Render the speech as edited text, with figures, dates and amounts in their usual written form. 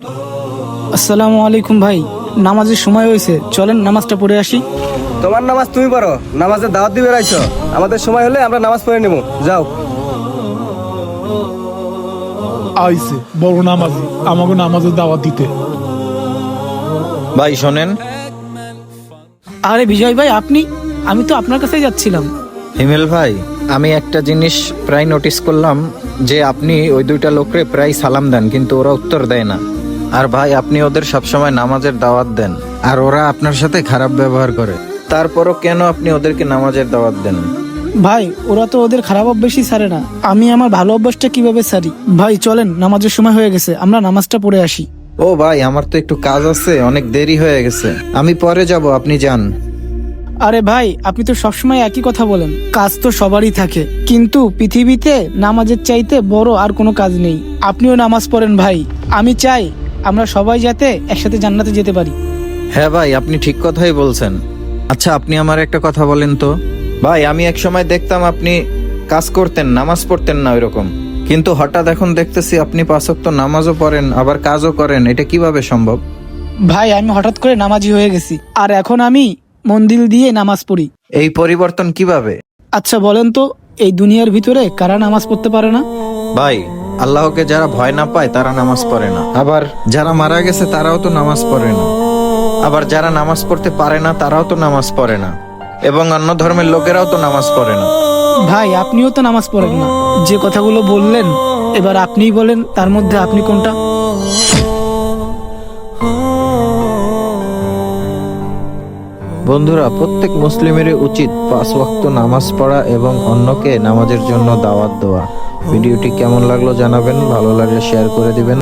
আসসালামু আলাইকুম ভাই, নামাজের সময় হয়েছে, চলেন নামাজটা পড়ে আসি। তোমার নামাজ তুমি পড়ো, নামাজের দাওয়াত দিবে রাইছো। আমাদের সময় হলে আমরা নামাজ পড়ে নেবো, যাও। আইছে বড় নামাজি আমাকে নামাজের দাওয়াত দিতে। ভাই শোনেন, আরে বিজয় ভাই, আপনি? আমি তো আপনার কাছেই যাচ্ছিলাম। হিমেল ভাই, আমি একটা জিনিস প্রায় নোটিস করলাম যে আপনি ওই দুইটা লোকরে প্রায় সালাম দেন কিন্তু ওরা উত্তর দেয় না। আর ভাই আপনি ওদের সবসময় নামাজের দাওয়াত দেন আর ওরা আপনার সাথে খারাপ ব্যবহার করে, তারপরও কেন আপনি ওদেরকে নামাজের দাওয়াত দেন? ভাই ওরা তো ওদের খারাপ অভ্যাসই ছাড়ে না, আমি আমার ভালো অভ্যাসটা কিভাবে ছাড়ি? ভাই চলেন, নামাজের সময় হয়ে গেছে, আমরা নামাজটা পড়ে আসি। ও ভাই, আমার তো একটু কাজ আছে, অনেক দেরি হয়ে গেছে, আমি পরে যাব, আপনি যান। আরে ভাই, আপনি তো সবসময় একই কথা বলেন, কাজ তো সবারই থাকে, কিন্তু পৃথিবীতে নামাজের চাইতে বড় আর কোনো কাজ নেই। আপনিও নামাজ পড়েন ভাই, আমি চাই আমরা সবাই যাতে একসাথে জান্নাতে যেতে পারি। হ্যাঁ ভাই, আপনি ঠিক কথাই বলছেন। আচ্ছা আপনি আমার একটা কথা বলেন তো ভাই, আমি এক সময় দেখতাম আপনি কাজ করতেন, নামাজ পড়তেন না ওইরকম, কিন্তু হঠাৎ এখন দেখতেছি আপনি 5 ওয়াক্ত নামাজও পড়েন আবার কাজও করেন, এটা কিভাবে সম্ভব? ভাই আমি হঠাৎ করে নামাজি হয়ে গেছি, আর এখন আমি মন দিল দিয়ে নামাজ পড়ি। এই পরিবর্তন কিভাবে? আচ্ছা বলেন তো, এই দুনিয়ার ভিতরে কারা নামাজ পড়তে পারে না? ভাই আল্লাহকে যারা ভয় না পায় তারা নামাজ পড়ে না, আবার যারা মারা গেছে তারাও তো নামাজ পড়ে না, আবার যারা নামাজ পড়তে পারে না তারাও তো নামাজ পড়ে না, এবং অন্য ধর্মের লোকেরাও তো নামাজ পড়ে না। ভাই আপনিও তো নামাজ পড়েন না, যে কথাগুলো বললেন এবার আপনিই বলেন তার মধ্যে আপনি কোনটা? বন্ধুরা, প্রত্যেক মুসলিমেরই উচিত 5 ওয়াক্ত নামাজ পড়া এবং অন্যকে নামাজের জন্য দাওয়াত দেওয়া। ভিডিওটি কেমন লাগলো জানাবেন, ভালো লাগলে শেয়ার করে দিবেন।